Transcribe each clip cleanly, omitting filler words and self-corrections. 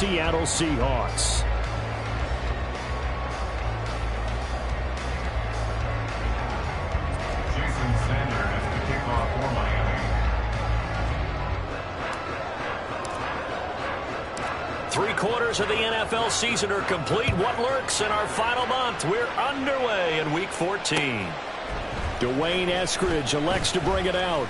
Seattle Seahawks. Jason Sanders has the kickoff for Miami. 3/4 of the NFL season are complete. What lurks in our final month? We're underway in Week 14. Dwayne Eskridge elects to bring it out.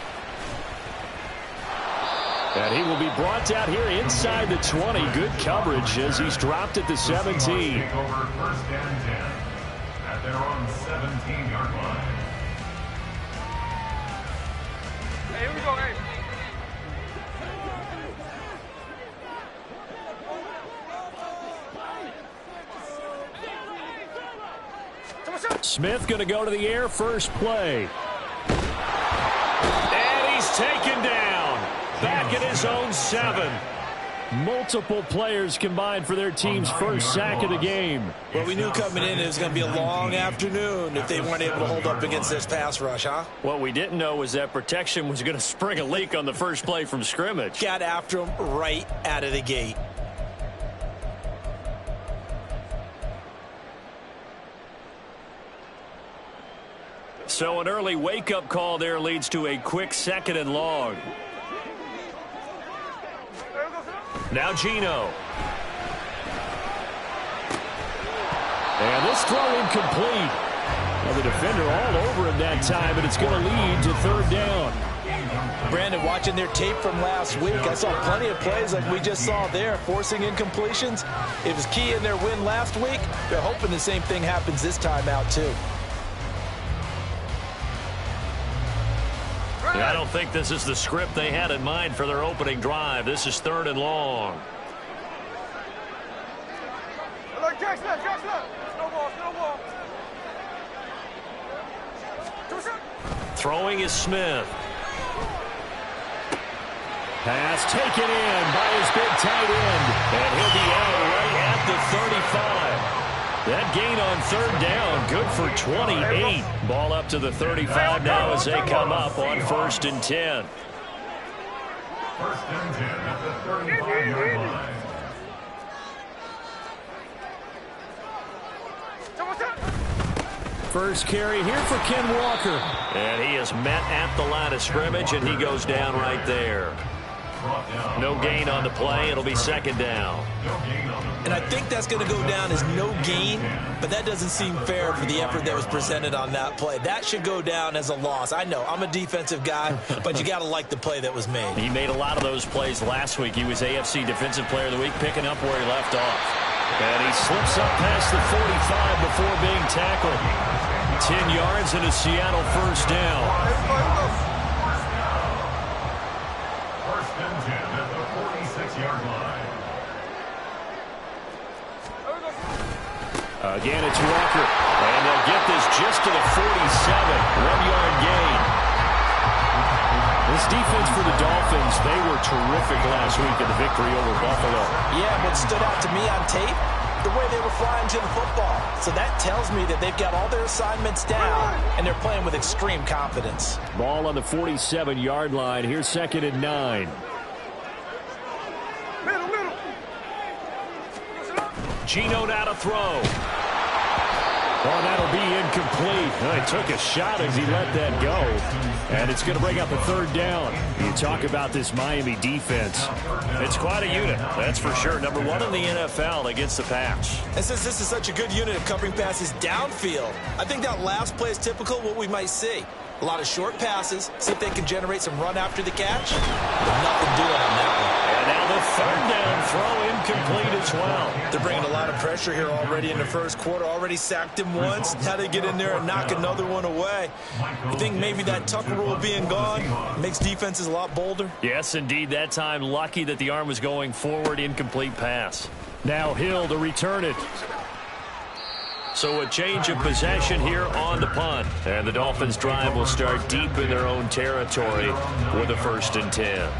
And he will be brought down here inside the 20. Good coverage as he's dropped at the 17. Take over 1st and 10 at their own 17-yard line. Hey, here we go, hey. Smith going to go to the air, first play. And he's taken down. Back at his own 7. Multiple players combined for their team's first sack of the game. Well, we knew coming in it was going to be a long afternoon if they weren't able to hold up against this pass rush, huh? What we didn't know was that protection was going to spring a leak on the first play from scrimmage. Got after him right out of the gate. So an early wake-up call there leads to a quick 2nd and long. Now Geno. And this throw incomplete. Well, the defender all over him that time, but it's going to lead to 3rd down. Brandon, watching their tape from last week, I saw plenty of plays like we just saw there, forcing incompletions. It was key in their win last week. They're hoping the same thing happens this time out, too. I don't think this is the script they had in mind for their opening drive. This is 3rd and long. Throwing is Smith. Pass taken in by his big tight end. And he'll be out right at the 35. That gain on 3rd down, good for 28. Ball up to the 35 now as they come up on 1st and 10. 1st and 10 at the 35-yard line. First carry here for Ken Walker. And he is met at the line of scrimmage, and he goes down right there. No gain on the play. It'll be 2nd down. And I think that's going to go down as no gain, but that doesn't seem fair for the effort that was presented on that play. That should go down as a loss. I know, I'm a defensive guy, but you got to like the play that was made. He made a lot of those plays last week. He was AFC Defensive Player of the Week, picking up where he left off. And he slips up past the 45 before being tackled. 10 yards and a Seattle 1st down. 1st and 10 at the 46-yard line. Again, it's Walker. And they'll get this just to the 47. 1-yard gain. This defense for the Dolphins, they were terrific last week in the victory over Buffalo. Yeah, what stood out to me on tape, the way they were flying to the football. So that tells me that they've got all their assignments down, and they're playing with extreme confidence. Ball on the 47-yard line. Here's 2nd and 9. Geno now to throw. Oh, that'll be incomplete. Well, he took a shot as he let that go. And it's going to bring up a 3rd down. You talk about this Miami defense. It's quite a unit, that's for sure. Number 1 in the NFL against the pass. And since this is such a good unit of covering passes downfield, I think that last play is typical of what we might see. A lot of short passes, see if they can generate some run after the catch. But nothing doing on that one. And now the 3rd down throw incomplete as well. They're bringing a lot of pressure here already in the 1st quarter. Already sacked him once. Now they get in there and knock another one away. I think maybe that Tucker rule being gone makes defenses a lot bolder. Yes, indeed. That time lucky that the arm was going forward. Incomplete pass. Now Hill to return it. So a change of possession here on the punt. And the Dolphins' drive will start deep in their own territory with a 1st and 10.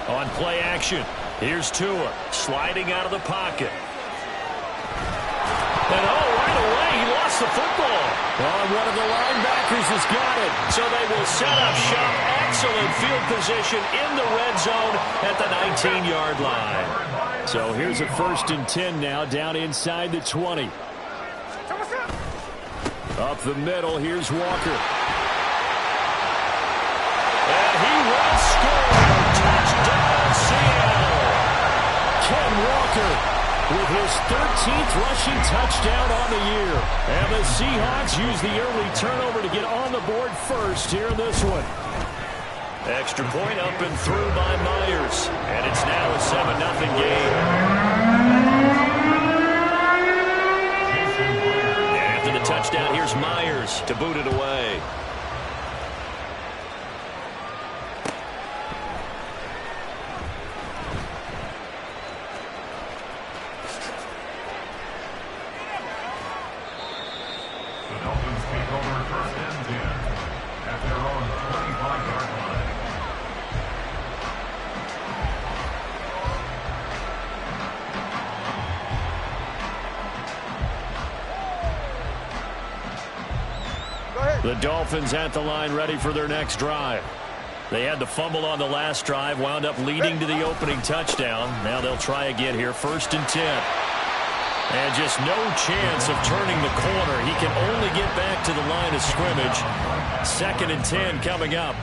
On play action, here's Tua sliding out of the pocket. And right away, he lost the football. One of the linebackers has got it. So they will set up shop. Excellent field position in the red zone at the 19-yard line. So here's a 1st and 10 now, down inside the 20. Up the middle, here's Walker. And he will score. Touchdown, Seattle. Ken Walker with his 13th rushing touchdown on the year. And the Seahawks use the early turnover to get on the board first here in this one. Extra point up and through by Myers. And it's now a 7-0 game. And after the touchdown, here's Myers to boot it away. The Dolphins at the line, ready for their next drive. They had the fumble on the last drive, wound up leading to the opening touchdown. Now they'll try again here, 1st and 10. And just no chance of turning the corner. He can only get back to the line of scrimmage. 2nd and 10 coming up.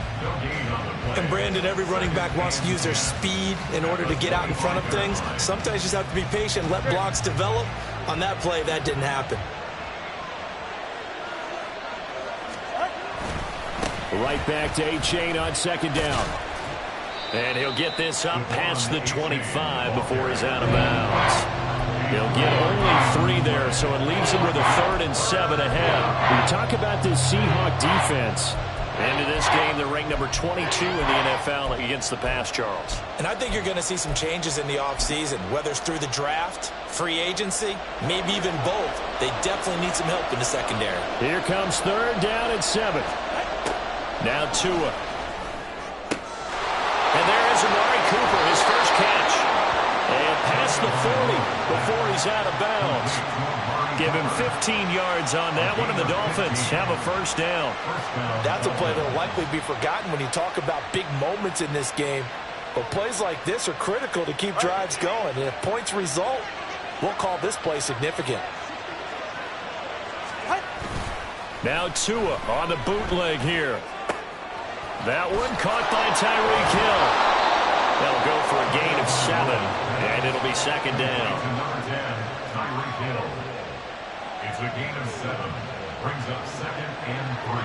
And Brandon, every running back wants to use their speed in order to get out in front of things. Sometimes you just have to be patient, let blocks develop. On that play, that didn't happen. Right back to Achane on 2nd down. And he'll get this up past the 25 before he's out of bounds. He'll get only 3 there, so it leaves him with a 3rd and 7 ahead. We talk about this Seahawk defense. Into this game, they're ranked number 22 in the NFL against the pass, Charles. And I think you're going to see some changes in the offseason, whether it's through the draft, free agency, maybe even both. They definitely need some help in the secondary. Here comes 3rd down and 7. Now Tua. And there is Amari Cooper, his first catch. And past the 40 before he's out of bounds. Give him 15 yards on that one, and the Dolphins have a 1st down. That's a play that will likely be forgotten when you talk about big moments in this game. But plays like this are critical to keep drives going. And if points result, we'll call this play significant. Now Tua on the bootleg here. That one caught by Tyreek Hill. They'll go for a gain of 7, and it'll be 2nd down. Number 10, Tyreek Hill. It's a gain of 7. Brings up 2nd and 3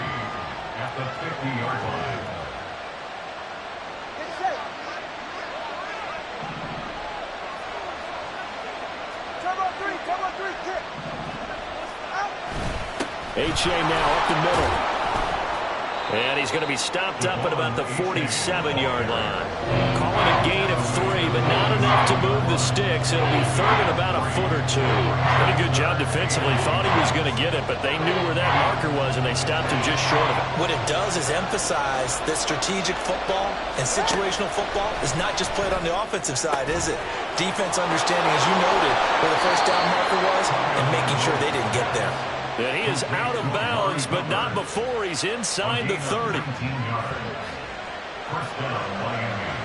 at the 50-yard line. Achane now up the middle. And he's going to be stopped up at about the 47-yard line. Calling a gain of 3, but not enough to move the sticks. It'll be 3rd and about a foot or 2. Pretty good job defensively. Thought he was going to get it, but they knew where that marker was, and they stopped him just short of it. What it does is emphasize that strategic football and situational football is not just played on the offensive side, is it? Defense understanding, as you noted, where the 1st down marker was and making sure they didn't get there. And he is out of bounds, but not before he's inside the 30. 1st down, Miami.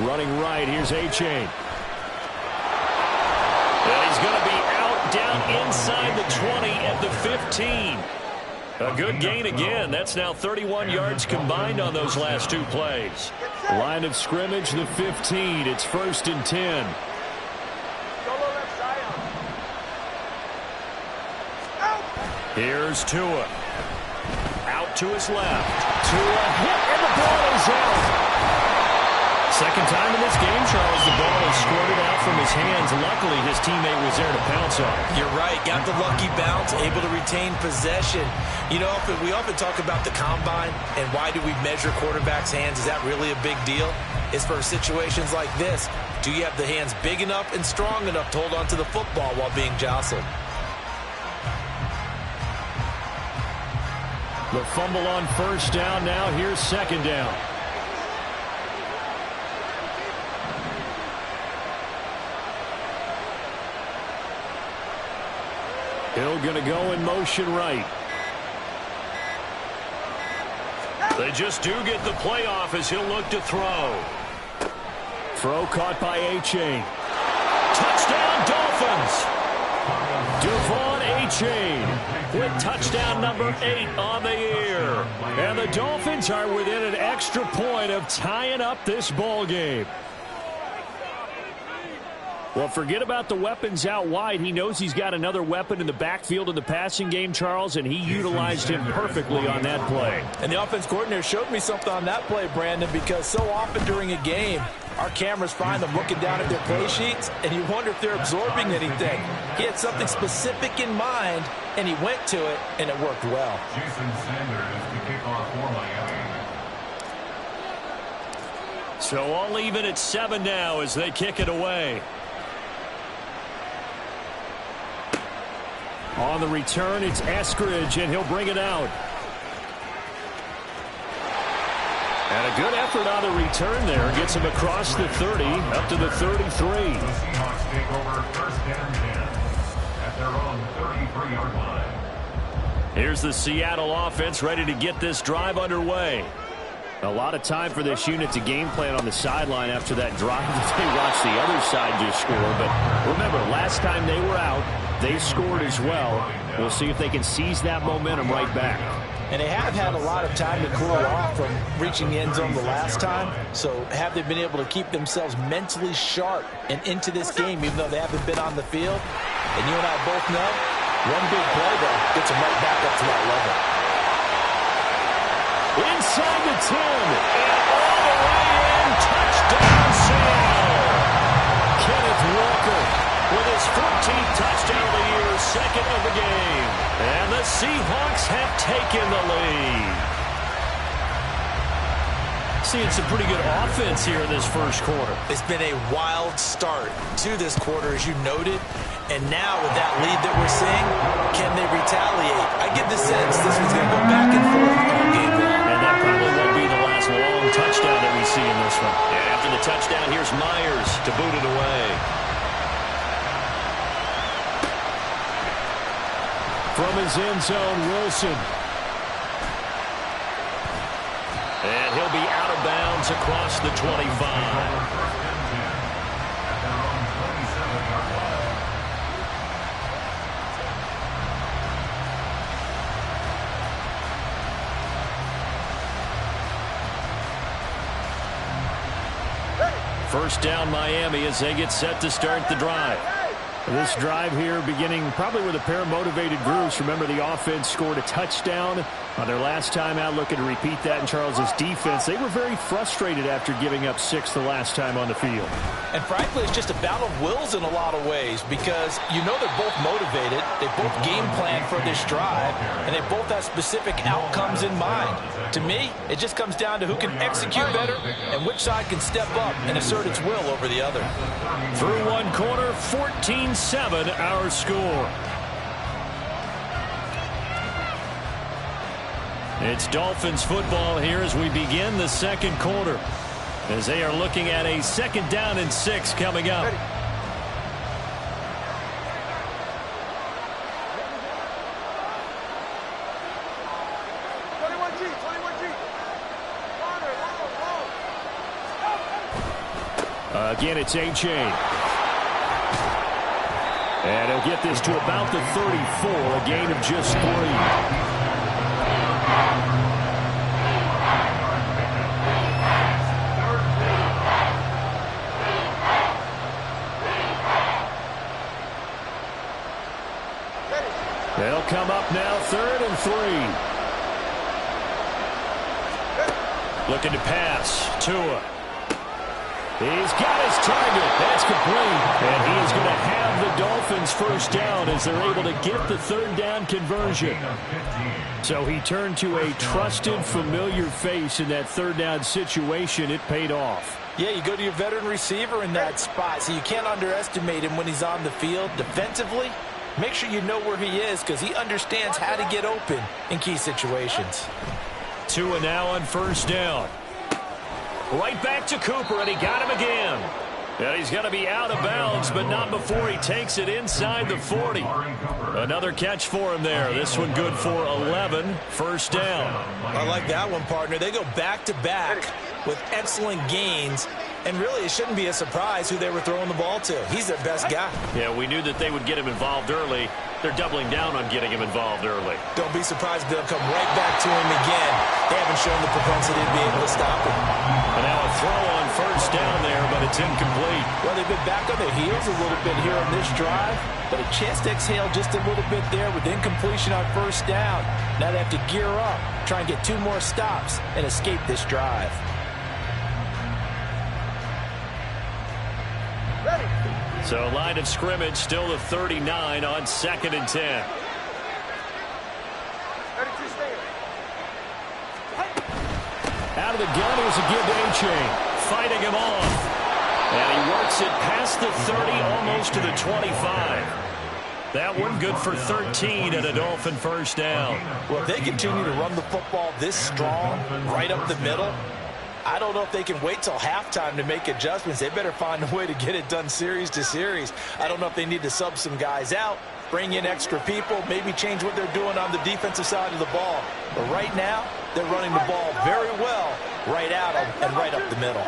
Running right, here's Achane. And he's going to be out down inside the 20 at the 15. A good gain again. That's now 31 yards combined on those last 2 plays. Line of scrimmage, the 15. It's 1st and 10. Here's Tua. Out to his left. Tua hit, and the ball is out. Second time in this game, Charles, the ball is squirted out from his hands. Luckily, his teammate was there to pounce on it. You're right. Got the lucky bounce, able to retain possession. You know, we often talk about the combine and why do we measure quarterbacks' hands. Is that really a big deal? It's for situations like this. Do you have the hands big enough and strong enough to hold on to the football while being jostled? The fumble on first down. Now here's second down. Hill going to go in motion right. They just do get the play off as he'll look to throw. Throw caught by A-Chain. Touchdown Dolphins! Devon A-Chain with touchdown number 8 on the year. And the Dolphins are within an extra point of tying up this ball game. Well, forget about the weapons out wide. He knows he's got another weapon in the backfield in the passing game, Charles, and he utilized him perfectly on that play. And the offense coordinator showed me something on that play, Brandon, because so often during a game, our cameras find them looking down at their play sheets, and you wonder if they're absorbing anything. He had something specific in mind, and he went to it, and it worked well. Jason Sanders, the kickoff for Miami. So all even at 7 now as they kick it away. On the return, it's Eskridge, and he'll bring it out. And a good effort on the return there. Gets him across the 30, up to the 33. The Seahawks take over first and 10 at their own 33-yard line. Here's the Seattle offense ready to get this drive underway. A lot of time for this unit to game plan on the sideline after that drive that they watched the other side just score. But remember, last time they were out, they scored as well. We'll see if they can seize that momentum right back. And they have had a lot of time to cool off from reaching the end zone the last time. So have they been able to keep themselves mentally sharp and into this game, even though they haven't been on the field? And you and I both know, one big play, though, gets them right back up to that level. Inside the 10, and all the way in, touchdown Seattle. Kenneth Walker with his 14th touchdown of the year, second of the game. And the Seahawks have taken the lead. Seeing some pretty good offense here in this first quarter. It's been a wild start to this quarter, as you noted. And now with that lead that we're seeing, can they retaliate? I get the sense this one's going to go back and forth all game long. And that probably won't be the last long touchdown that we see in this one. And after the touchdown, here's Myers to boot it away. From his end zone, Wilson. And he'll be out of bounds across the 25. First down Miami as they get set to start the drive. This drive here beginning probably with a pair of motivated groups. Remember, the offense scored a touchdown on their last time out, looking to repeat that in Charles's defense. They were very frustrated after giving up 6 the last time on the field. And frankly, it's just a battle of wills in a lot of ways because you know they're both motivated. They both game plan for this drive, and they both have specific outcomes in mind. To me, it just comes down to who can execute better and which side can step up and assert its will over the other. Through one quarter, 14-7 our score. It's Dolphins football here as we begin the second quarter, as they are looking at a second down and 6 coming up. Again, it's A-Chain. And he'll get this to about the 34, a gain of just 3. They'll come up now, 3rd and 3. Looking to pass. Tua. He's got his target. That's complete. And he is going to have the Dolphins first down as they're able to get the 3rd down conversion. So he turned to a trusted, familiar face in that 3rd down situation. It paid off. Yeah, you go to your veteran receiver in that spot, so you can't underestimate him when he's on the field defensively. Make sure you know where he is because he understands how to get open in key situations. Tua now on first down. Right back to Cooper, and he got him again. And he's going to be out of bounds, but not before he takes it inside the 40. Another catch for him there. This one good for 11. First down. I like that one, partner. They go back-to-back with excellent gains. And really, it shouldn't be a surprise who they were throwing the ball to. He's their best guy. Yeah, we knew that they would get him involved early. They're doubling down on getting him involved early. Don't be surprised if they'll come right back to him again. They haven't shown the propensity to be able to stop him. And now a throw on first down there, but it's incomplete. Well, they've been back on their heels a little bit here on this drive, but a chance to exhale just a little bit there with incompletion on first down. Now they have to gear up, try and get 2 more stops, and escape this drive. So line of scrimmage still the 39 on 2nd and 10. Out of the gun, here's a give to A-Chain. Fighting him off. And he works it past the 30, almost to the 25. That one good for 13 and a Dolphin first down. Well, if they continue to run the football this strong, right up the middle, I don't know if they can wait till halftime to make adjustments. They better find a way to get it done series to series. I don't know if they need to sub some guys out, bring in extra people, maybe change what they're doing on the defensive side of the ball. But right now, they're running the ball very well right out and right up the middle.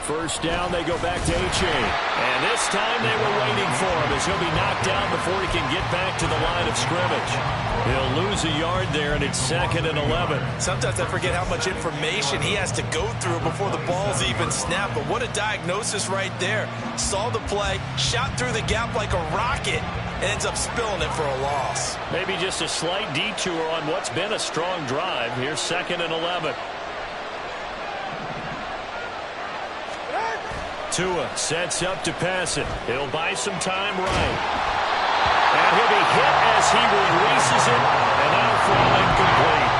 First down, they go back to A-Chain. And this time they were waiting for him as he'll be knocked down before he can get back to the line of scrimmage. He'll lose a yard there, and it's 2nd and 11. Sometimes I forget how much information he has to go through before the ball's even snapped. But what a diagnosis right there. Saw the play, shot through the gap like a rocket, and ends up spilling it for a loss. Maybe just a slight detour on what's been a strong drive. Here's 2nd and 11. Tua sets up to pass it. He'll buy some time right. And he'll be hit as he releases it. And now throw incomplete.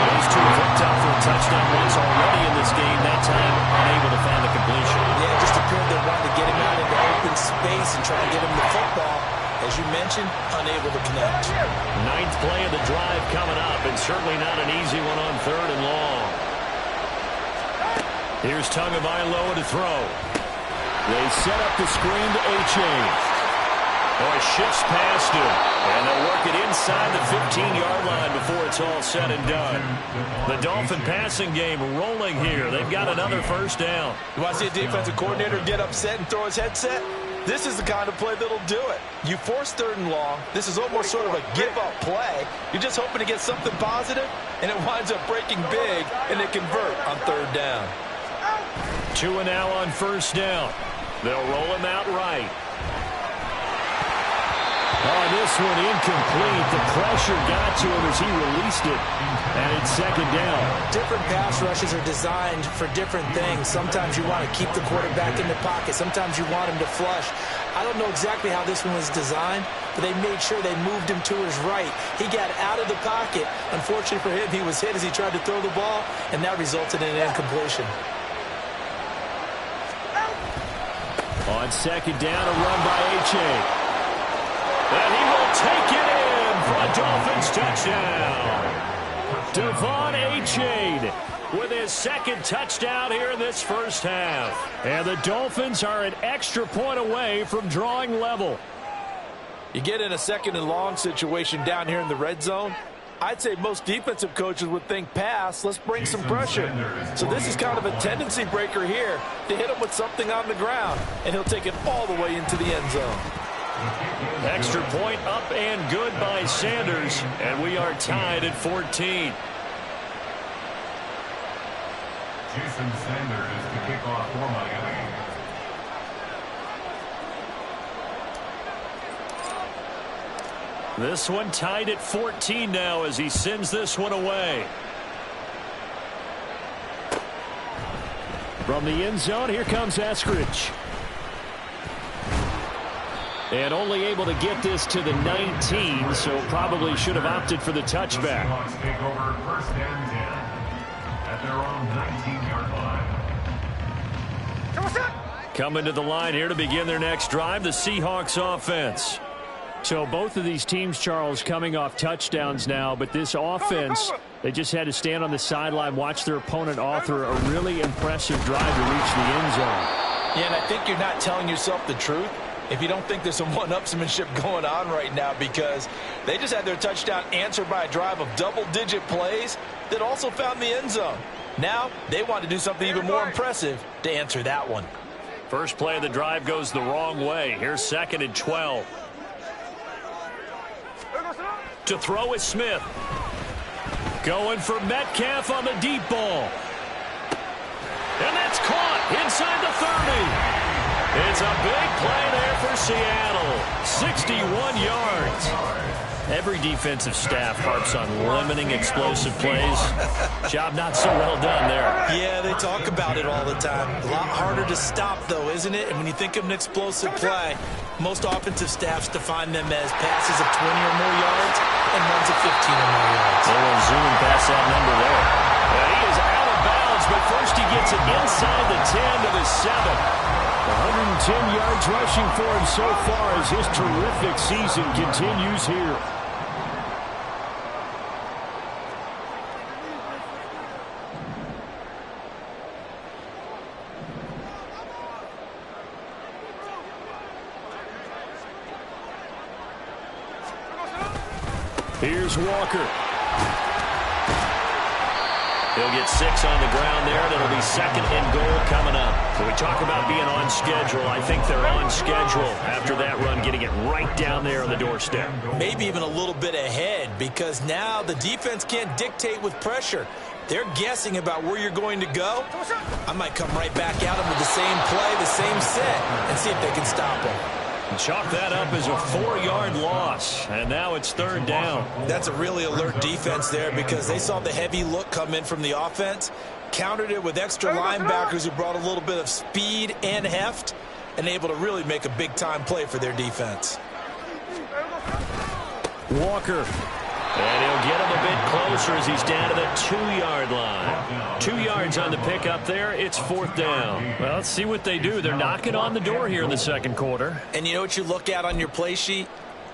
These two have hooked up for a touchdown once already in this game. That time, unable to find the completion. Yeah, just appeared they wanted to get him out into open space and try and get him the football. As you mentioned, unable to connect. 9th play of the drive coming up, and certainly not an easy one on 3rd and long. Here's Tagovailoa to throw. They set up the screen to A-Chain. Oh, he shifts past him. And they'll work it inside the 15-yard line before it's all said and done. The Dolphin passing game rolling here. They've got another first down. You want to see a defensive coordinator get upset and throw his headset? This is the kind of play that'll do it. You force 3rd and long. This is almost sort of a give-up play. You're just hoping to get something positive, and it winds up breaking big, and they convert on 3rd down. Tua now on first down. They'll roll him out right. Oh, this one incomplete. The pressure got to him as he released it. And it's 2nd down. Different pass rushes are designed for different things. Sometimes you want to keep the quarterback in the pocket. Sometimes you want him to flush. I don't know exactly how this one was designed, but they made sure they moved him to his right. He got out of the pocket. Unfortunately for him, he was hit as he tried to throw the ball, and that resulted in an incompletion. On 2nd down, a run by A-Chain. And he will take it in for a Dolphins touchdown. Devon A-Chain with his 2nd touchdown here in this first half. And the Dolphins are an extra point away from drawing level. You get in a 2nd and long situation down here in the red zone, I'd say most defensive coaches would think pass, let's bring some pressure. So this is kind of a tendency breaker here to hit him with something on the ground, and he'll take it all the way into the end zone. Extra point up and good by Sanders, and we are tied at 14. Jason Sanders to kick off for Miami. This one tied at 14 now as he sends this one away. From the end zone, here comes Eskridge. And only able to get this to the 19, so probably should have opted for the touchback. The Seahawks take over 1st and 10 at their own 19-yard line. Coming to the line here to begin their next drive, the Seahawks offense. So both of these teams, Charles, coming off touchdowns now, but this offense, they just had to stand on the sideline, watch their opponent author a really impressive drive to reach the end zone. Yeah, and I think you're not telling yourself the truth if you don't think there's some one-upsmanship going on right now, because they just had their touchdown answered by a drive of double-digit plays that also found the end zone. Now they want to do something even more impressive to answer that one. First play of the drive goes the wrong way. Here's 2nd and 12. To throw is Smith. Going for Metcalf on the deep ball. And that's caught inside the 30. It's a big play there for Seattle. 61 yards. Every defensive staff harps on limiting explosive plays. Job not so well done there. Yeah, they talk about it all the time. A lot harder to stop, though, isn't it? And when you think of an explosive play, most offensive staffs define them as passes of 20 or more yards and runs of 15 or more yards. They will zoom past that number there. And he is out of bounds, but first he gets it inside the 10 to the 7. 110 yards rushing for him so far as his terrific season continues here. Here's Walker. He'll get 6 on the ground there, and it'll be 2nd and goal coming up. When we talk about being on schedule, I think they're on schedule after that run, getting it right down there on the doorstep. Maybe even a little bit ahead, because now the defense can't dictate with pressure. They're guessing about where you're going to go. I might come right back at them with the same play, the same set, and see if they can stop them. Chalk that up as a 4-yard loss, and now it's 3rd down. That's a really alert defense there, because they saw the heavy look come in from the offense, countered it with extra linebackers who brought a little bit of speed and heft, and able to really make a big-time play for their defense. Walker. And he'll get him a bit closer as he's down to the 2-yard line. 2 yards on the pickup there. It's 4th down. Well, let's see what they do. They're knocking on the door here in the second quarter. And you know what you look at on your play sheet?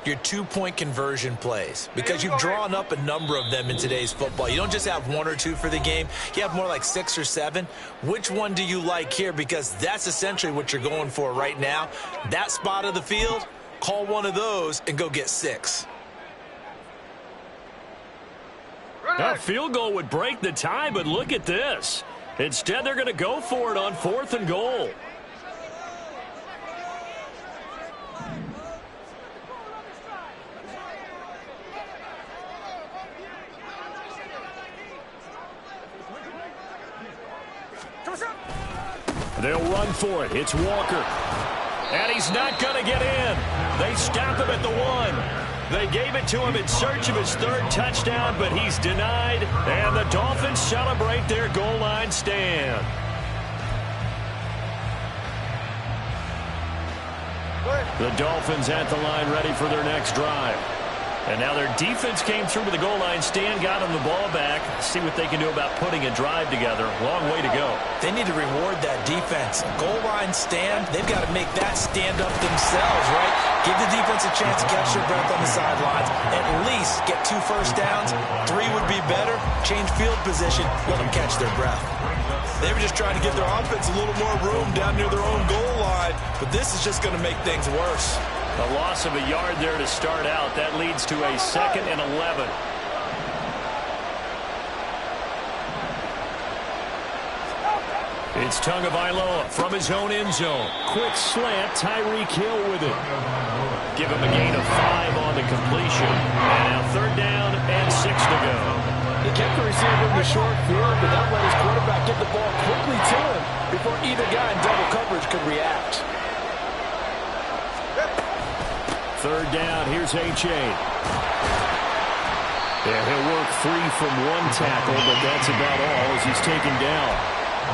Your 2-point conversion plays, because you've drawn up a number of them in today's football. You don't just have 1 or 2 for the game. You have more like 6 or 7. Which one do you like here? Because that's essentially what you're going for right now. That spot of the field, call one of those and go get 6. A field goal would break the tie, but look at this. Instead, they're going to go for it on 4th and goal. They'll run for it. It's Walker. And he's not going to get in. They stop him at the 1. They gave it to him in search of his 3rd touchdown, but he's denied. And the Dolphins celebrate their goal line stand. The Dolphins at the line ready for their next drive. And now their defense came through with the goal line stand, got them the ball back. See what they can do about putting a drive together. Long way to go. They need to reward that defense. Goal line stand, they've got to make that stand up themselves, right? Give the defense a chance to catch their breath on the sidelines. At least get 2 first downs. 3 would be better. Change field position. Let them catch their breath. They were just trying to give their offense a little more room down near their own goal line. But this is just going to make things worse. A loss of a yard there to start out. That leads to a 2nd and 11. It's Tagovailoa from his own end zone. Quick slant, Tyreek Hill with it. Give him a gain of 5 on the completion. And now 3rd down and 6 to go. He kept the receiver in the short field, but that let his quarterback get the ball quickly to him before either guy in double coverage could react. 3rd down, here's H.A. Yeah, he'll work free from 1 tackle, but that's about all as he's taken down.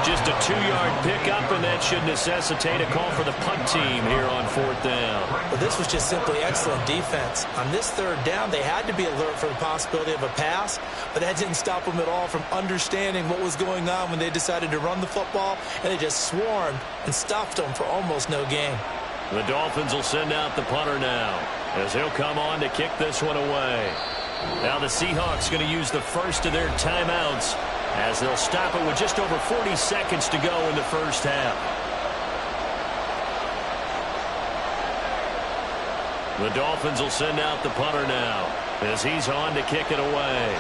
Just a 2-yard pickup, and that should necessitate a call for the punt team here on 4th down. Well, this was just simply excellent defense. On this 3rd down, they had to be alert for the possibility of a pass, but that didn't stop them at all from understanding what was going on when they decided to run the football, and they just swarmed and stuffed them for almost no gain. The Dolphins will send out the punter now, as he'll come on to kick this one away. Now the Seahawks going to use the first of their timeouts, as they'll stop it with just over 40 seconds to go in the first half. The Dolphins will send out the punter now, as he's on to kick it away.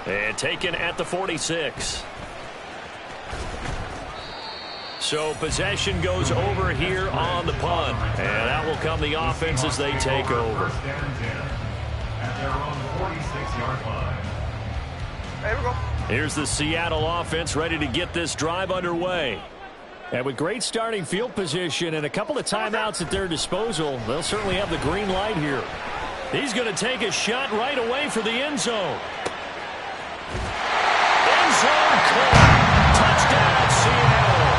And taken at the 46. So possession goes over here on the punt. And out will come the offense as they take over. First down and 10 at their own 46-yard line. There we go. Here's the Seattle offense ready to get this drive underway. And with great starting field position and a couple of timeouts at their disposal, they'll certainly have the green light here. He's going to take a shot right away for the end zone. End zone caught. Touchdown, Seattle.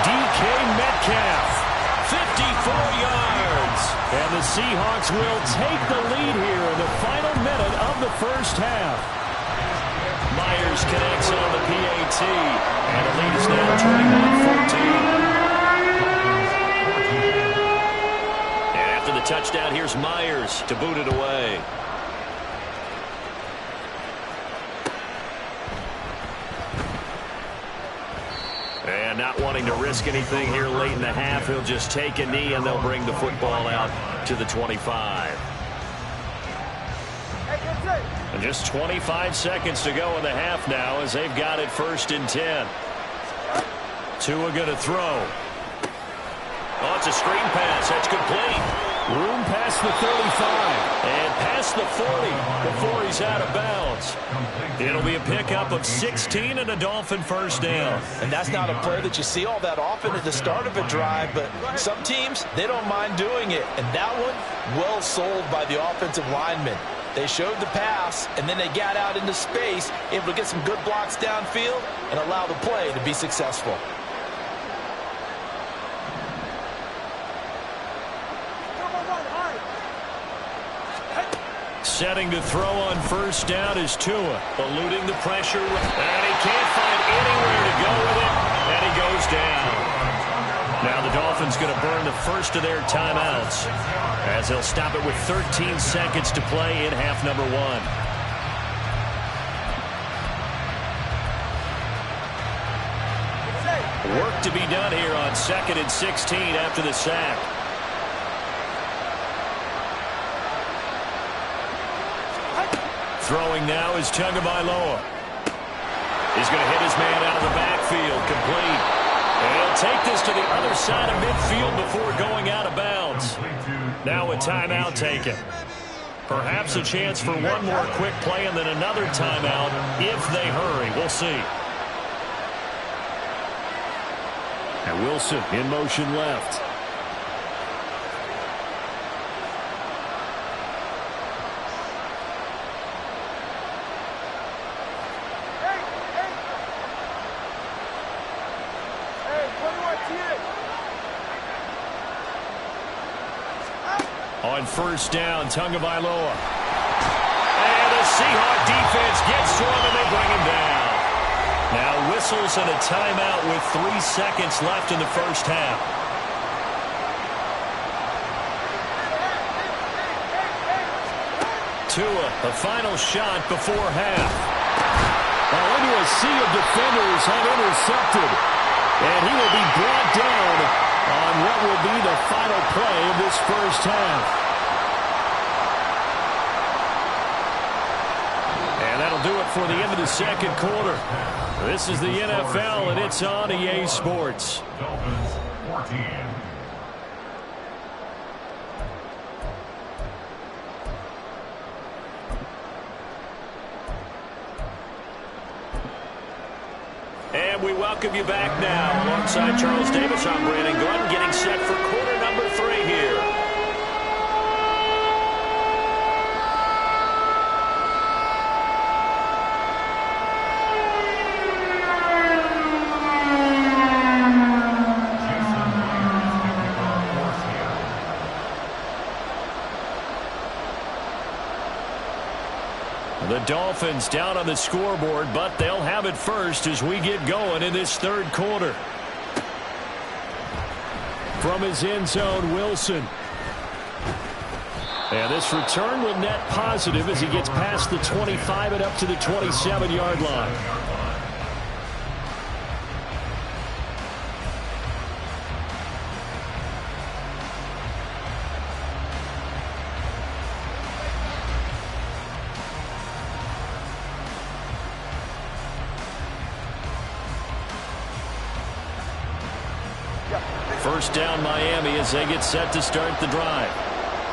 DK Metcalf, 54 yards. And the Seahawks will take the lead here in the final minute of the first half. Myers connects on the PAT, and the lead is now 21-14. And after the touchdown, here's Myers to boot it away. And not wanting to risk anything here late in the half, he'll just take a knee, and they'll bring the football out to the 25. And just 25 seconds to go in the half now, as they've got it 1st and 10. Tua going to throw. Oh, it's a screen pass. That's complete. Room past the 35 and past the 40 before he's out of bounds. It'll be a pickup of 16 and a Dolphin first down. And that's not a play that you see all that often at the start of a drive, but some teams, they don't mind doing it. And that one, well sold by the offensive lineman. They showed the pass, and then they got out into space, able to get some good blocks downfield and allow the play to be successful. Setting to throw on first down is Tua, eluding the pressure, and he can't find anywhere to go with it, and he goes down. Now the Dolphins going to burn the first of their timeouts, as they'll stop it with 13 seconds to play in half number 1. Work to be done here on 2nd and 16 after the sack. Throwing now is Tagovailoa. He's going to hit his man out of the backfield, complete. And he'll take this to the other side of midfield before going out of bounds. Now a timeout taken. Perhaps a chance for one more quick play and then another timeout if they hurry. We'll see. And Wilson in motion left. On first down, Tagovailoa. And the Seahawk defense gets to him, and they bring him down. Now whistles and a timeout with 3 seconds left in the first half. Tua, a final shot before half. Well, into a sea of defenders have intercepted. And he will be brought down on what will be the final play of this first half. And that'll do it for the end of the second quarter. This is the NFL, and it's on EA Sports. Dolphins 14. And we welcome you back now. Alongside Charles Davis, I'm Brandon Gordon, getting set for quarter number 3 here. The Dolphins down on the scoreboard, but they'll have it first as we get going in this third quarter. From his end zone, Wilson. And this return will net positive as he gets past the 25 and up to the 27-yard line. First down Miami as they get set to start the drive.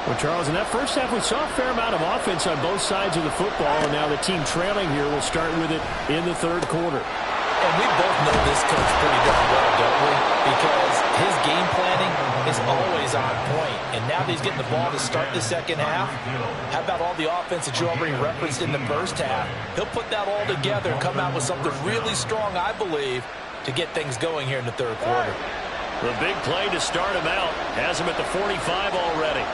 Well, Charles, in that first half, we saw a fair amount of offense on both sides of the football, and now the team trailing here will start with it in the third quarter. And we both know this coach pretty darn well, don't we? Because his game planning is always on point. And now that he's getting the ball to start the second half, how about all the offense that you already referenced in the first half? He'll put that all together and come out with something really strong, I believe, to get things going here in the third quarter. The big play to start him out has him at the 45 already.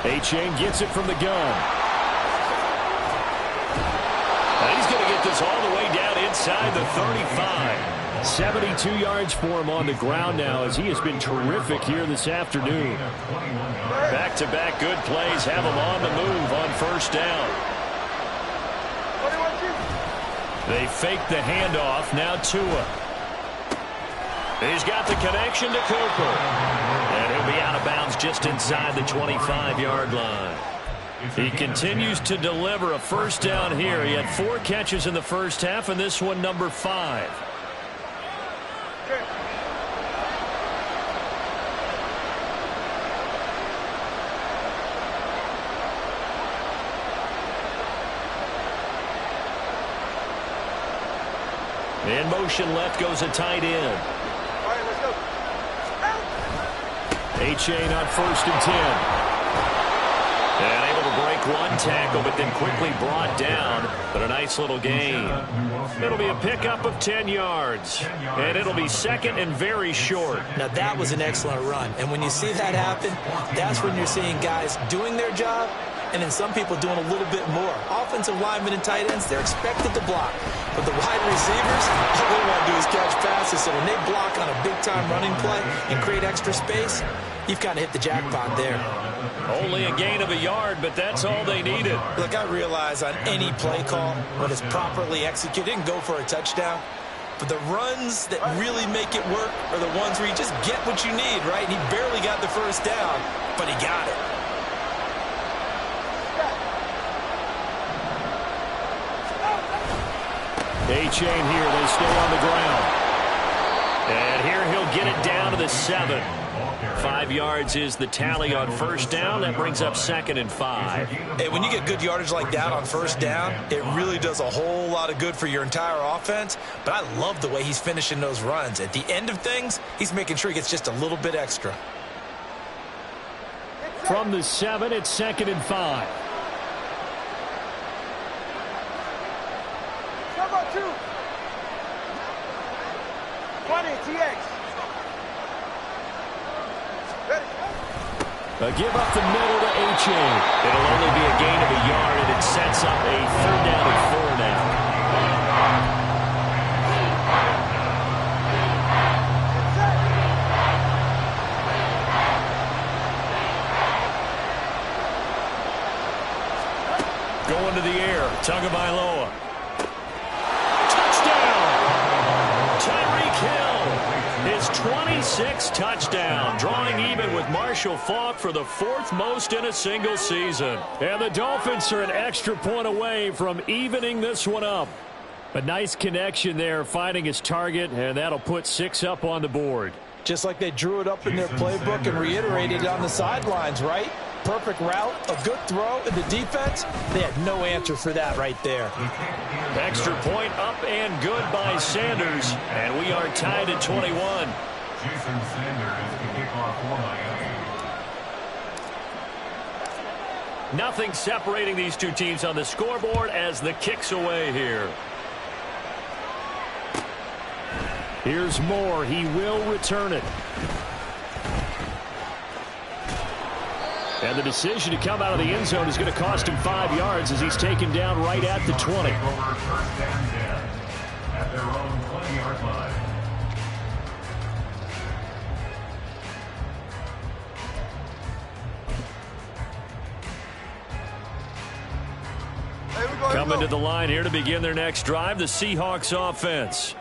Achane gets it from the gun. And he's going to get this all the way down inside the 35. 72 yards for him on the ground now as he has been terrific here this afternoon. Back-to-back good plays have him on the move on first down. They fake the handoff. Now Tua. He's got the connection to Cooper. And he'll be out of bounds just inside the 25-yard line. He continues to deliver a first down here. He had 4 catches in the first half, and this one number 5. In motion left goes a tight end. Achane on first and 10. And able to break one tackle, but then quickly brought down. But a nice little gain. It'll be a pickup of 10 yards. And it'll be second and very short. Now, that was an excellent run. And when you see that happen, that's when you're seeing guys doing their job and then some people doing a little bit more. Offensive linemen and tight ends, they're expected to block. But the wide receivers, all they want to do is catch passes. So when they block on a big-time running play and create extra space, you've kind of hit the jackpot there. Only a gain of a yard, but that's all they needed. Look, I realize on any play call, when it's properly executed, it can go for a touchdown. But the runs that really make it work are the ones where you just get what you need, right? And he barely got the first down, but he got it. Achane here. They stay on the ground. And here he'll get it down to the 7. 5 yards is the tally on first down. That brings up second and 5. Hey, when you get good yardage like that on first down, it really does a whole lot of good for your entire offense. But I love the way he's finishing those runs. At the end of things, he's making sure he gets just a little bit extra. From the 7, it's second and 5. Number 2. 20, TX. A give up the middle to Achane. It'll only be a gain of a yard, and it sets up a 3rd down and 4 now. Going to the air. Tagovailoa. His 26th touchdown, drawing even with Marshall Faulk for the 4th most in a single season. And the Dolphins are an extra point away from evening this one up. A nice connection there, finding his target, and that'll put 6 up on the board. Just like they drew it up in their playbook and reiterated it on the sidelines, right? perfect route, a good throw, and the defense, they had no answer for that right there. Extra point up and good by Sanders, and we are tied at 21. Jason Sanders to kick off for Miami. Nothing separating these two teams on the scoreboard as the kick's away here. Here's Moore. He will return it. And the decision to come out of the end zone is going to cost him 5 yards as he's taken down right at the 20. At their own 20-yard line. Coming to the line here to begin their next drive, the Seahawks offense.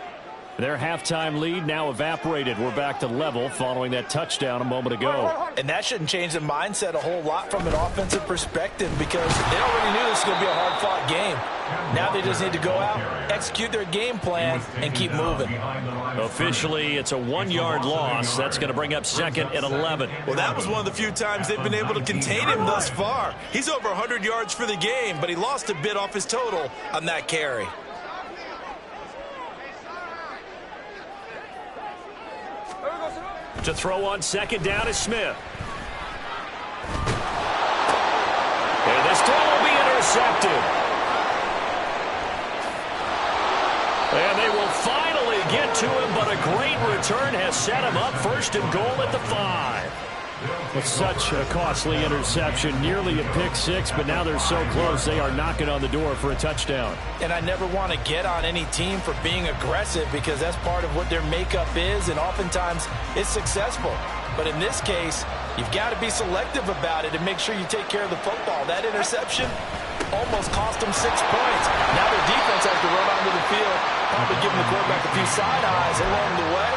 Their halftime lead now evaporated. We're back to level following that touchdown a moment ago. And that shouldn't change the mindset a whole lot from an offensive perspective because they already knew this was going to be a hard-fought game. Now they just need to go out, execute their game plan, and keep moving. Officially, it's a 1-yard loss. That's going to bring up second and 11. Well, that was one of the few times they've been able to contain him thus far. He's over 100 yards for the game, but he lost a bit off his total on that carry. To throw on second down is Smith. And this throw will be intercepted. And they will finally get to him, but a great return has set him up first and goal at the 5. With such a costly interception, nearly a pick six, but now they're so close they are knocking on the door for a touchdown. And I never want to get on any team for being aggressive because that's part of what their makeup is, and oftentimes it's successful. But in this case, you've got to be selective about it and make sure you take care of the football. That interception almost cost them 6 points. Now their defense has to run onto the field, probably giving the quarterback a few side eyes along the way.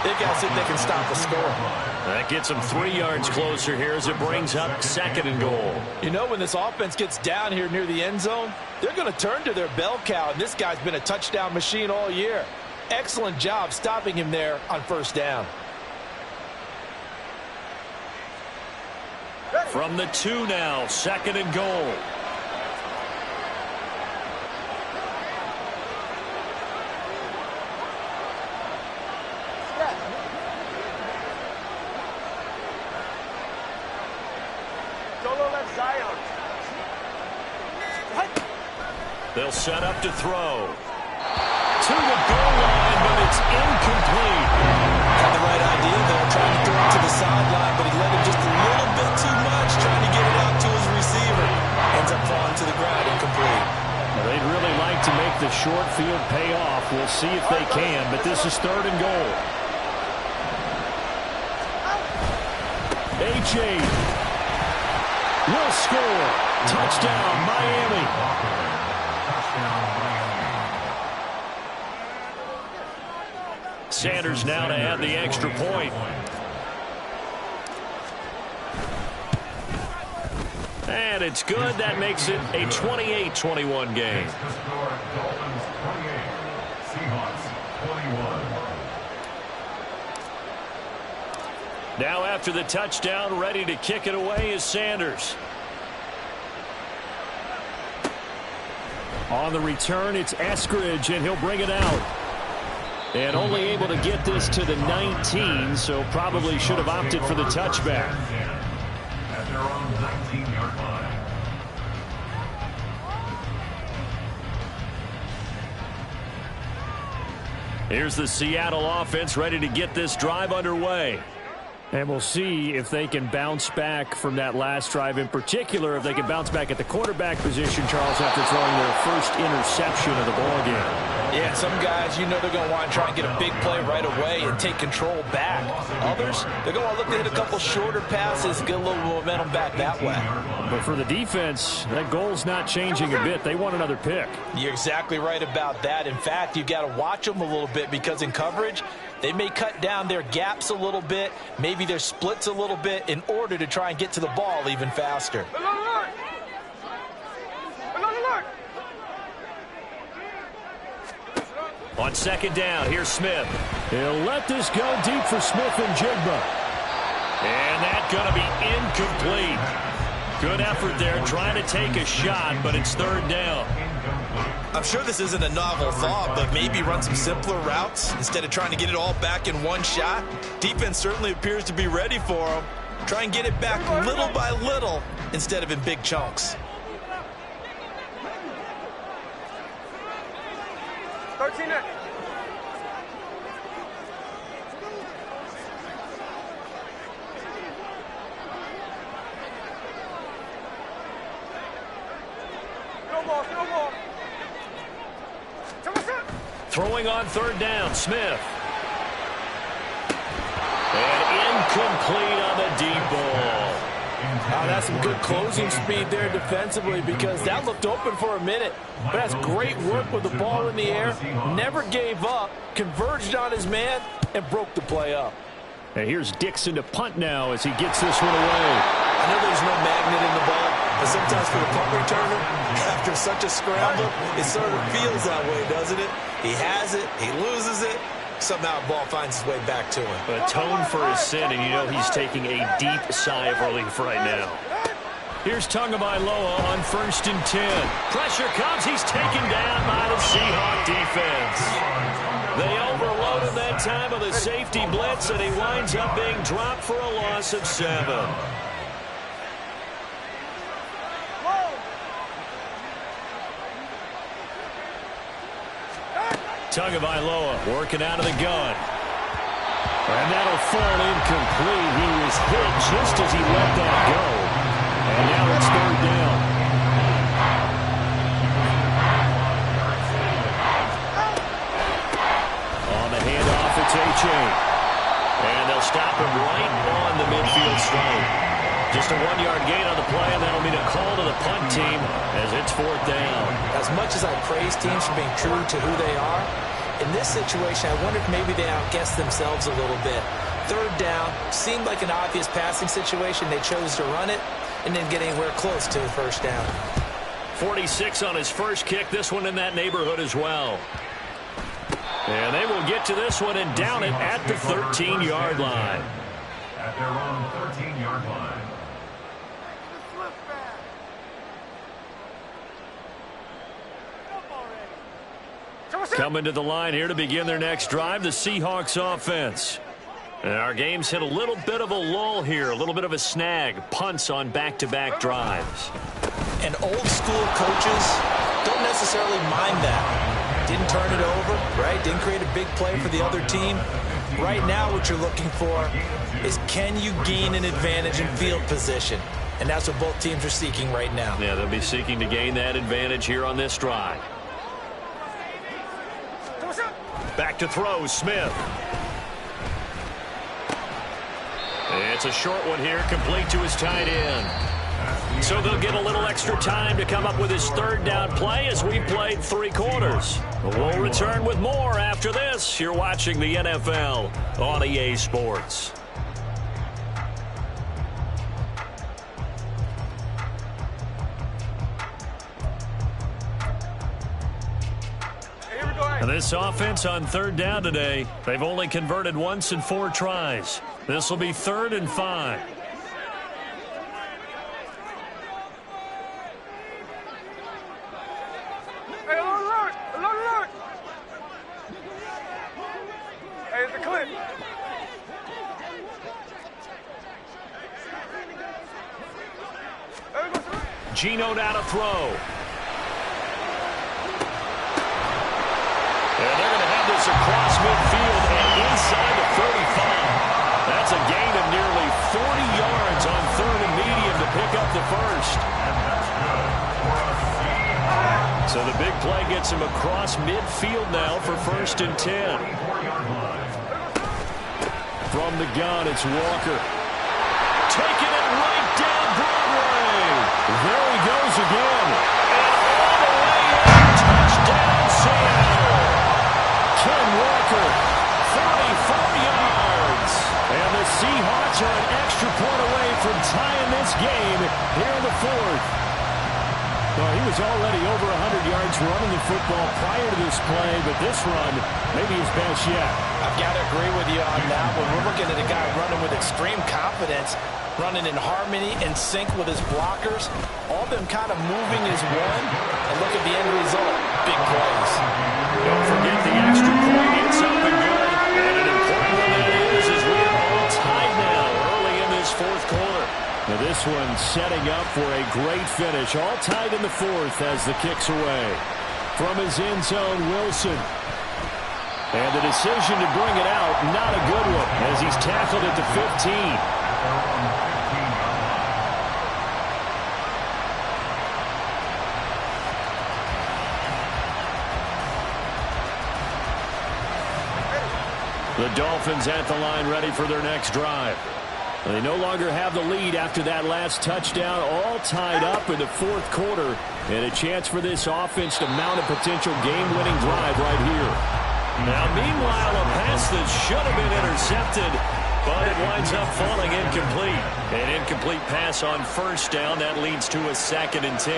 They've got to see if they can stop the score. That gets them 3 yards closer here as it brings up second and goal. You know, when this offense gets down here near the end zone, they're going to turn to their bell cow, and this guy's been a touchdown machine all year. Excellent job stopping him there on first down. From the 2 now, second and goal. They'll set up to throw. To the goal line, but it's incomplete. Had the right idea there, trying to throw it to the sideline, but he let him just a little bit too much, trying to get it out to his receiver. Ends up falling to the ground, incomplete. Well, they'd really like to make the short field pay off. We'll see if they can, but this is third and goal. A.J. will score. Touchdown, Miami. Sanders now to add the extra point. And it's good. That makes it a 28-21 game. Now after the touchdown, ready to kick it away is Sanders. On the return, it's Eskridge, and he'll bring it out. And only able to get this to the 19, so probably should have opted for the touchback. At their own 19-yard line. Here's the Seattle offense ready to get this drive underway. And we'll see if they can bounce back from that last drive, in particular if they can bounce back at the quarterback position, Charles, after throwing their first interception of the ballgame. Yeah, some guys, you know they're going to want to try and get a big play right away and take control back. Others, they're going to look to hit a couple shorter passes, get a little momentum back that way. But for the defense, that goal's not changing a bit. They want another pick. You're exactly right about that. In fact, you've got to watch them a little bit because in coverage, they may cut down their gaps a little bit, maybe their splits a little bit in order to try and get to the ball even faster. On second down, here's Smith. He'll let this go deep for Smith and Jigba. And that's going to be incomplete. Good effort there, trying to take a shot, but it's third down. I'm sure this isn't a novel thought, but maybe run some simpler routes instead of trying to get it all back in one shot. Defense certainly appears to be ready for him. Try and get it back little by little instead of in big chunks. 13 next. No more. Throwing on third down, Smith. And incomplete on the deep ball. That's some good closing speed there defensively, because that looked open for a minute. But that's great work with the ball in the air. Never gave up, converged on his man, and broke the play up. And here's Dixon to punt now as he gets this one away. I know there's no magnet in the ball, but sometimes for the punt returner, after such a scramble, it sort of feels that way, doesn't it? He has it, he loses it, somehow the ball finds its way back to him. Atone for his sin, and you know he's taking a deep sigh of relief right now. Here's Tagovailoa on 1st and 10. Pressure comes, he's taken down by the Seahawk defense. They overloaded that time of the safety blitz, and he winds up being dropped for a loss of 7. Tagovailoa working out of the gun. And that'll fall incomplete. He was hit just as he let that go. And now it's third down. On the handoff, it's A-Chain. And they'll stop him right on the midfield stripe. Just a 1-yard gain on the play, and that'll be a call to the punt team as it's fourth down. As much as I praise teams for being true to who they are, in this situation, I wonder if maybe they outguessed themselves a little bit. Third down seemed like an obvious passing situation. They chose to run it and didn't get anywhere close to the first down. 46 on his first kick. This one in that neighborhood as well. And they will get to this one and down it at the 13-yard line. At their own 13-yard line. Coming to the line here to begin their next drive, the Seahawks offense. And our game's hit a little bit of a lull here, a little bit of a snag. Punts on back-to-back drives. And old-school coaches don't necessarily mind that. Didn't turn it over, right? Didn't create a big play for the other team. Right now what you're looking for is, can you gain an advantage in field position? And that's what both teams are seeking right now. Yeah, they'll be seeking to gain that advantage here on this drive. Back to throw, Smith. It's a short one here, complete to his tight end. So they'll get a little extra time to come up with his third down play as we played 3 quarters. We'll return with more after this. You're watching the NFL on EA Sports. And this offense on third down today, they've only converted once in 4 tries. This will be 3rd and 5. Hey, alert! Alert! Hey, it's a clip. Geno now to throw. And they're going to have this across midfield and inside the 35. That's a gain of nearly 40 yards on 3rd and medium to pick up the first. So the big play gets him across midfield now for 1st and 10. From the gun, it's Walker. Taking it right down Broadway. There he goes again. And all the way in. Touchdown, Seattle. Ken Walker, 44 yards. And the Seahawks are an extra point away from tying this game here in the 4th. Well, he was already over 100 yards running the football prior to this play, but this run may be his best yet. I've got to agree with you on that one. We're looking at a guy running with extreme confidence. running in harmony and sync with his blockers. All of them kind of moving as one. And look at the end result. Big plays. Don't forget the extra point. It's up and good. And an important one that is, as we are all tied now early in this fourth quarter. Now this one setting up for a great finish. All tied in the fourth as the kick's away. From his end zone, Wilson. And the decision to bring it out, not a good one, as he's tackled at the 15. The Dolphins at the line ready for their next drive. They no longer have the lead after that last touchdown, all tied up in the fourth quarter, and a chance for this offense to mount a potential game-winning drive right here. Now, meanwhile, a pass that should have been intercepted, but it winds up falling incomplete. An incomplete pass on first down. That leads to a 2nd and 10.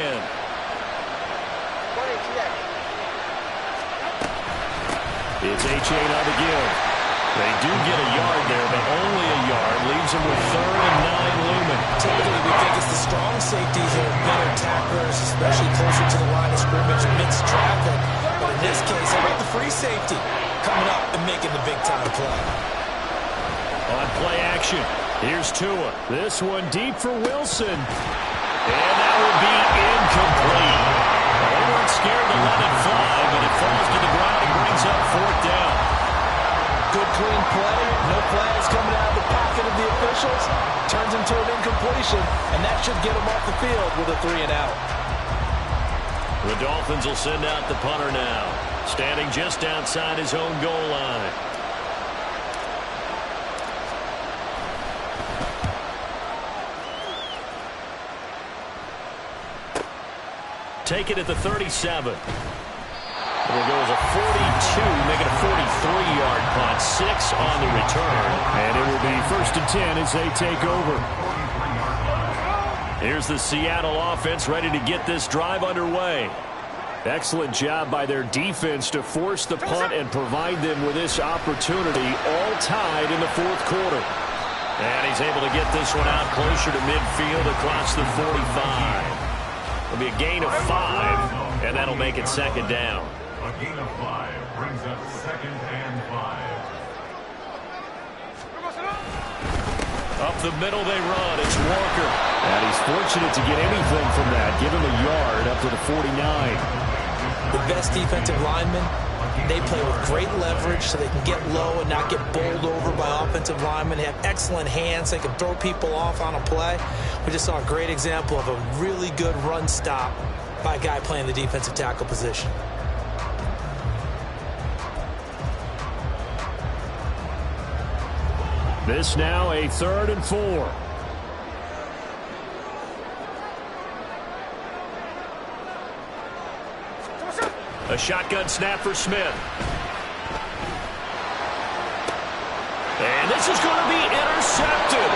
It's Achane on the give. They do get a yard there, but only a yard. Leaves them with 3rd and 9 looming. Typically, we think it's the strong safeties that are better tacklers, especially closer to the line of scrimmage amidst traffic. But in this case, how about the free safety coming up and making the big-time play? On play action, here's Tua. This one deep for Wilson. And that will be incomplete. They weren't scared to let it fly, but it falls to the ground and brings up 4th down. Good, clean play. No flags coming out of the pocket of the officials. Turns into an incompletion, and that should get him off the field with a 3-and-out. The Dolphins will send out the punter now, standing just outside his own goal line. Take it at the 37. It'll go as a 42, make it a 43-yard punt, 6 on the return. And it will be 1st and 10 as they take over. Here's the Seattle offense ready to get this drive underway. Excellent job by their defense to force the punt and provide them with this opportunity, all tied in the fourth quarter. And he's able to get this one out closer to midfield across the 45. It'll be a gain of 5, and that'll make it 2nd down. A gain of 5 brings up 2nd and 5. Up the middle they run. It's Walker. And he's fortunate to get anything from that. Give him a yard up to the 49. The best defensive linemen, they play with great leverage so they can get low and not get bowled over by offensive linemen. They have excellent hands. They can throw people off on a play. We just saw a great example of a really good run stop by a guy playing the defensive tackle position. This now a 3rd and 4. A shotgun snap for Smith. And this is going to be intercepted.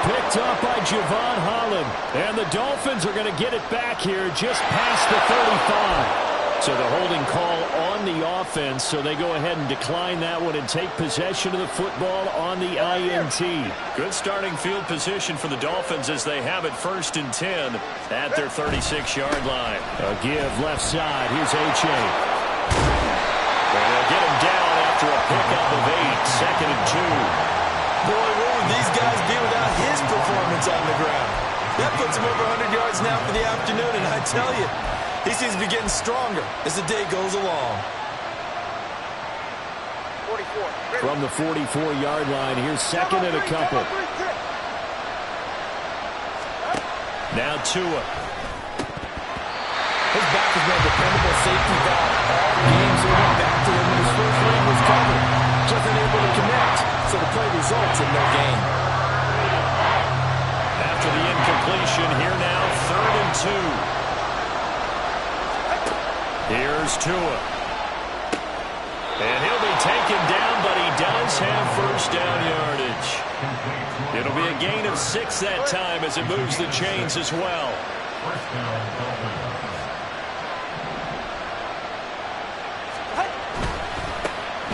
Picked up by Javon Holland. And the Dolphins are going to get it back here just past the 35. So the holding call on the offense, so they go ahead and decline that one and take possession of the football on the INT. Good starting field position for the Dolphins as they have it 1st and 10 at their 36-yard line. A give left side. Here's Achane. And they'll get him down after a pickup of 8, 2nd and 2. Boy, what would these guys be without his performance on the ground? That puts him over 100 yards now for the afternoon, and I tell you, he seems to be getting stronger as the day goes along. 44. From the 44-yard line, here's 2nd and a couple. Now Tua. His back has been a dependable safety valve all games. He went back to him when his first leg was covered. Just unable to connect, so the play results in no gain. After the incompletion, here now 3rd and 2. Here's Tua. And he'll be taken down, but he does have 1st down yardage. It'll be a gain of 6 that time as it moves the chains as well. 1st down, Dolphins.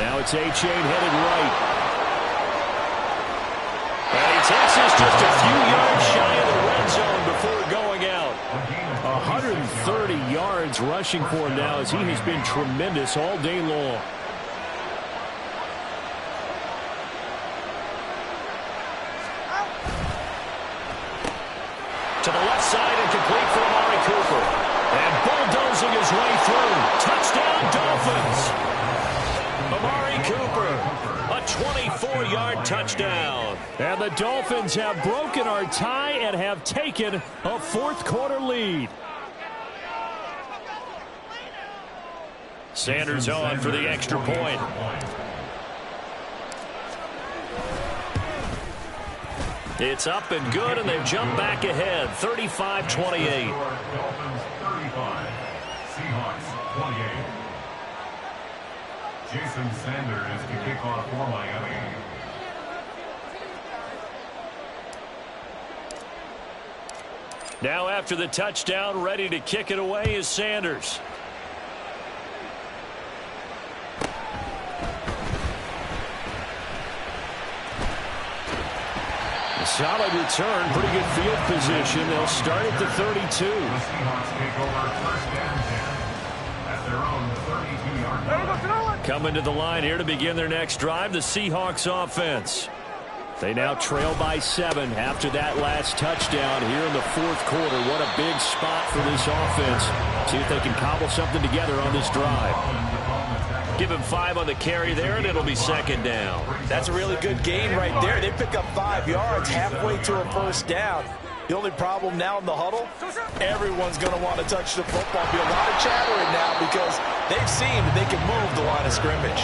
Now it's Achane headed right. And he Texas just a few yards shy of the red zone before going out. 130 yards rushing for him now as he has been tremendous all day long. To the left side and complete for Amari Cooper. And bulldozing his way through. Touchdown, Dolphins. Amari Cooper, a 24-yard touchdown. And the Dolphins have broken our tie and have taken a fourth-quarter lead. Sanders on for the extra point. It's up and good, and they've jumped back ahead, 35-28. Dolphins 35, Seahawks 28. Jason Sanders to kick off for Miami. Now after the touchdown, ready to kick it away is Sanders. Solid return, pretty good field position. They'll start at the 32. The Seahawks take over first and 10 at their own 32-yard line. Coming to the line here to begin their next drive, the Seahawks offense. They now trail by 7 after that last touchdown here in the fourth quarter. What a big spot for this offense. See if they can cobble something together on this drive. Give him 5 on the carry there, and it'll be second down. That's a really good gain right there. They pick up 5 yards halfway to a first down. The only problem now in the huddle, everyone's going to want to touch the football. Be a lot of chattering now because they've seen that they can move the line of scrimmage.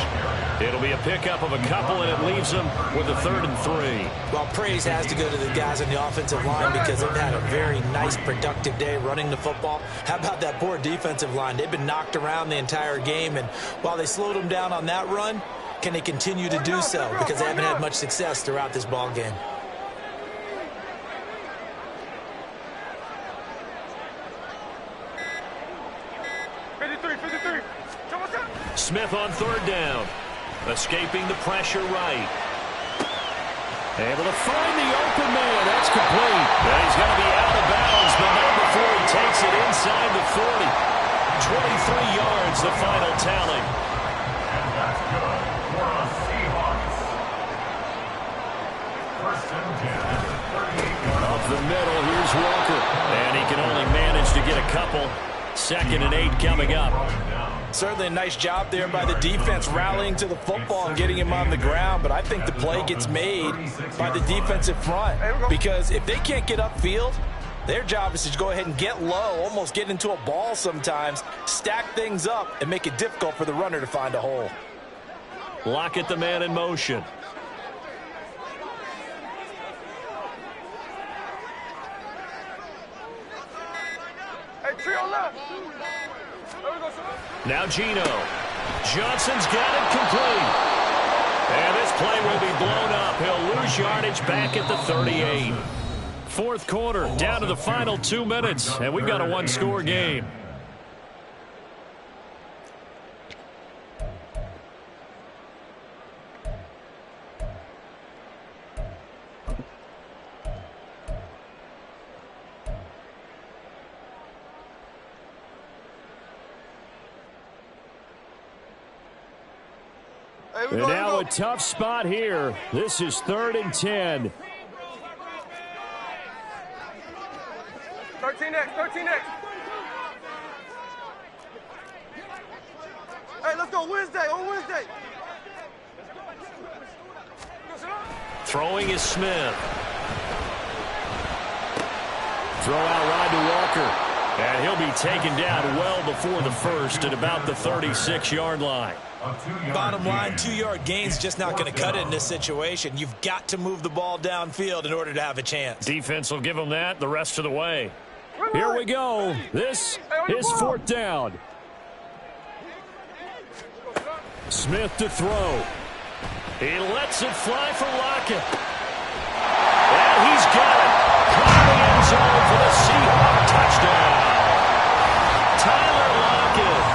It'll be a pickup of a couple, and it leaves them with a 3rd and 3. Well, praise has to go to the guys on the offensive line because they've had a very nice, productive day running the football. How about that poor defensive line? They've been knocked around the entire game, and while they slowed them down on that run, can they continue to do so? Because they haven't had much success throughout this ball game. Smith on 3rd down. Escaping the pressure right. Able to find the open man. That's complete. And he's going to be out of bounds, but not before he takes it inside the 40. 23 yards, the final tally. And that's good for the Seahawks. First and 10 at the 38-yard line. Up the middle, here's Walker. And he can only manage to get a couple. 2nd and 8 coming up. Certainly a nice job there by the defense rallying to the football and getting him on the ground, but I think the play gets made by the defensive front because if they can't get upfield, their job is to go ahead and get low, almost get into a ball sometimes, stack things up, and make it difficult for the runner to find a hole. Lockett, the man in motion. Now Geno. Johnson's got it complete. And this play will be blown up. He'll lose yardage back at the 38. Fourth quarter, down to the final 2 minutes, and we've got a one-score game. And now a tough spot here. This is 3rd and 10. 13X, 13X. Hey, let's go Wednesday, on Wednesday. Throwing is Smith. Throw out wide to Walker. And he'll be taken down well before the first at about the 36-yard line. Bottom line, 2-yard gain's just not going to cut it in this situation. You've got to move the ball downfield in order to have a chance. Defense will give them that the rest of the way. Here we go. This is 4th down. Smith to throw. He lets it fly for Lockett. And he's got it. Caught in the end zone for the Seahawks touchdown. Tyler Lockett,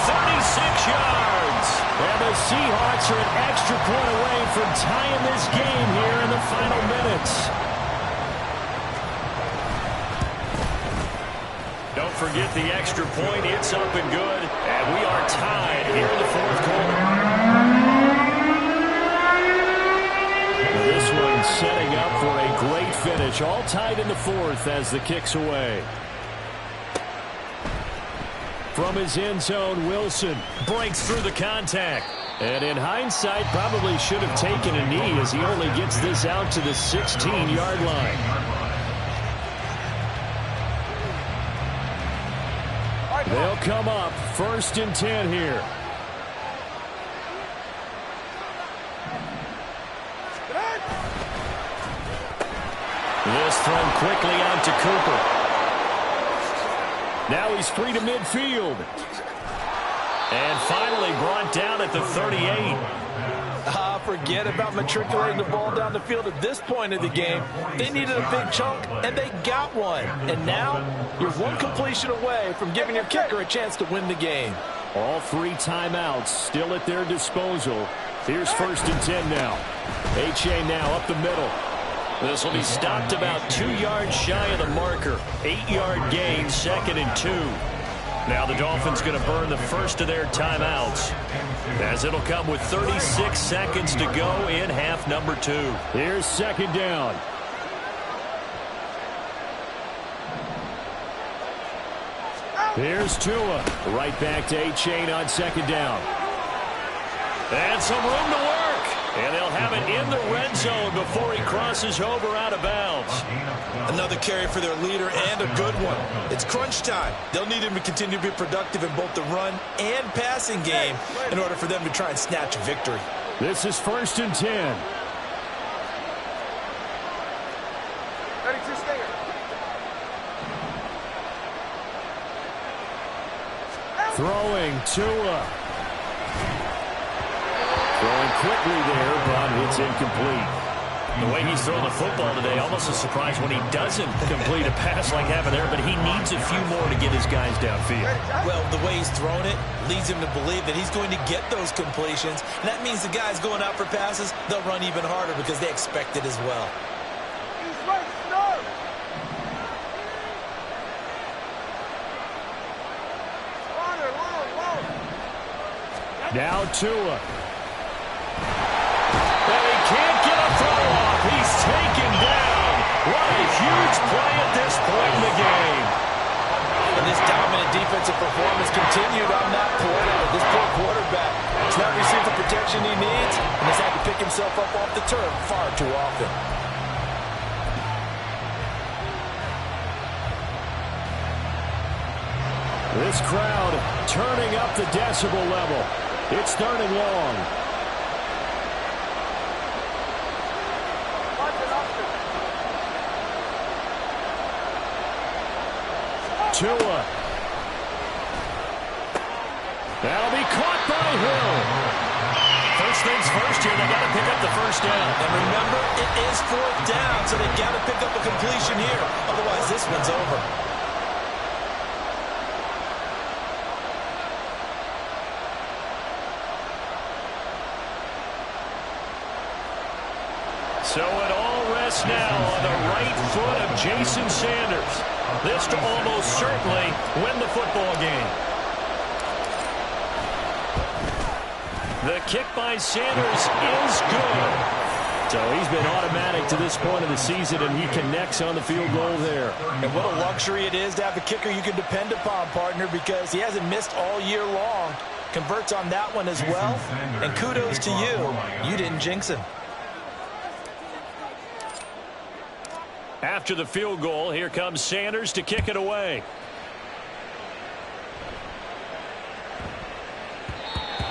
36 yards. And the Seahawks are an extra point away from tying this game here in the final minutes. forget the extra point. It's up and good, and we are tied here in the fourth quarter. This one setting up for a great finish. All tied in the fourth as the kick's away. From his end zone, Wilson breaks through the contact. And in hindsight, probably should have taken a knee as he only gets this out to the 16-yard line. They'll come up 1st and 10 here. This thrown quickly out to Cooper. Now he's free to midfield. And finally brought down at the 38. Forget about matriculating the ball down the field at this point of the game. They needed a big chunk, and they got one. And now you're one completion away from giving your kicker a chance to win the game. All 3 timeouts still at their disposal. Here's 1st and 10 now. H.A. now up the middle. This will be stopped about 2 yards shy of the marker. 8-yard gain, 2nd and 2. Now the Dolphins going to burn the first of their timeouts, as it'll come with 36 seconds to go in half number 2. Here's 2nd down. Here's Tua. Right back to A-Chain on 2nd down. And some room to work. And they'll have it in the red zone before he crosses over out of bounds. Another carry for their leader, and a good one. It's crunch time. They'll need him to continue to be productive in both the run and passing game in order for them to try and snatch a victory. This is 1st and 10. Throwing Tua. Throwing quickly there, but it's incomplete. The way he's thrown the football today, almost a surprise when he doesn't complete a pass like happened there, but he needs a few more to get his guys downfield. Well, the way he's thrown it leads him to believe that he's going to get those completions, and that means the guys going out for passes, they'll run even harder because they expect it as well. Now Tua. Well, he can't get a throw off. He's taken down. What a huge play at this point in the game. And this dominant defensive performance continued on that play. This poor quarterback has not received the protection he needs and has had to pick himself up off the turf far too often. This crowd turning up the decibel level. It's 3rd and long. Tua. That'll be caught by Hill. First things first here, they got to pick up the first down. And remember, it is 4th down, so they got to pick up a completion here. Otherwise, this one's over. So it all rests now on the right foot of Jason Sanders. This to almost certainly win the football game. The kick by Sanders is good. So he's been automatic to this point of the season, and he connects on the field goal there. And what a luxury it is to have a kicker you can depend upon, partner, because he hasn't missed all year long. Converts on that one as well. And kudos to you. You didn't jinx him. After the field goal, here comes Sanders to kick it away.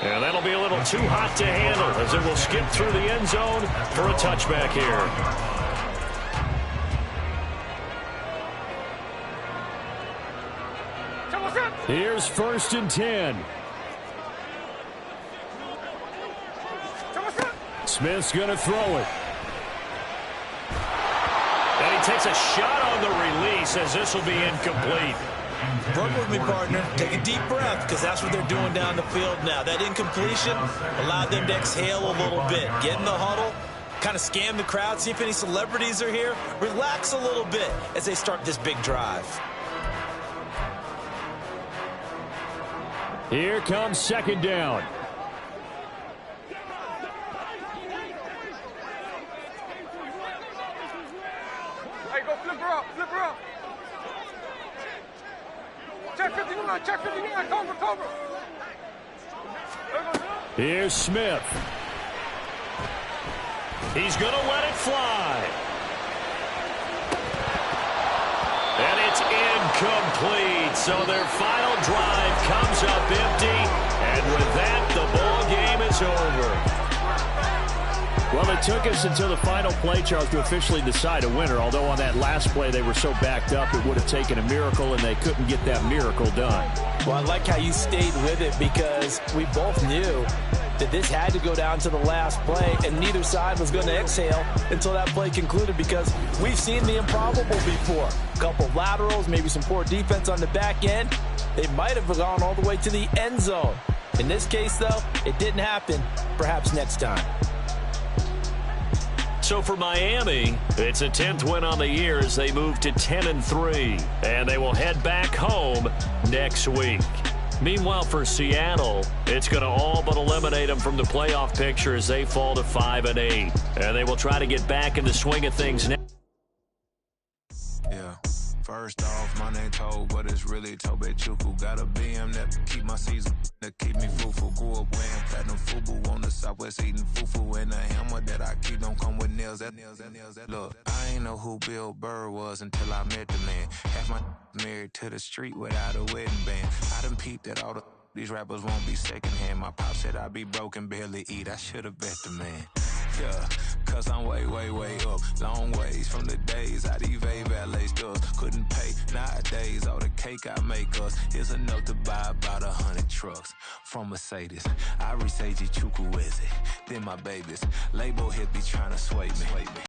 And that'll be a little too hot to handle as it will skip through the end zone for a touchback here. Here's 1st and 10. Smith's going to throw it. And he takes a shot on the release as this will be incomplete. Work with me, partner. Take a deep breath, because that's what they're doing down the field now. That incompletion allowed them to exhale a little bit. Get in the huddle, kind of scan the crowd, see if any celebrities are here. Relax a little bit as they start this big drive. Here comes second down. Hey, go flip her up, flip her up. Check 59, check 59, cover. Here's Smith. He's going to let it fly. And it's incomplete. So their final drive comes up empty. And with that, the ball game is over. Well, it took us until the final play, Charles, to officially decide a winner. Although on that last play they were so backed up, it would have taken a miracle, and they couldn't get that miracle done. Well, I like how you stayed with it because we both knew that this had to go down to the last play, and neither side was going to exhale until that play concluded because we've seen the improbable before. A couple laterals, maybe some poor defense on the back end. They might have gone all the way to the end zone. In this case, though, it didn't happen. Perhaps next time. So for Miami, it's a 10th win on the year as they move to 10-3, and they will head back home next week. Meanwhile, for Seattle, it's going to all but eliminate them from the playoff picture as they fall to 5-8, and they will try to get back in the swing of things now. Yeah. First off, my name Toad, but it's really Tobe Chuku. Got a BM that keep my season, that keep me fruitful. Grew up wearing platinum FUBU on the Southwest, eating fufu. And a hammer that I keep don't come with nails. Look, I ain't know who Bill Burr was until I met the man. Half my married to the street without a wedding band. I done peeped at all these rappers won't be secondhand. My pop said I'd be broke and barely eat. I should've bet the man. Yeah, cause I'm way up. Long ways from the days I evade valet stores. Couldn't pay nowadays. All the cake I make us is enough to buy about 100 trucks. From Mercedes, I Seiji Chukwueze. Then my babies. Label hit be trying to sway me.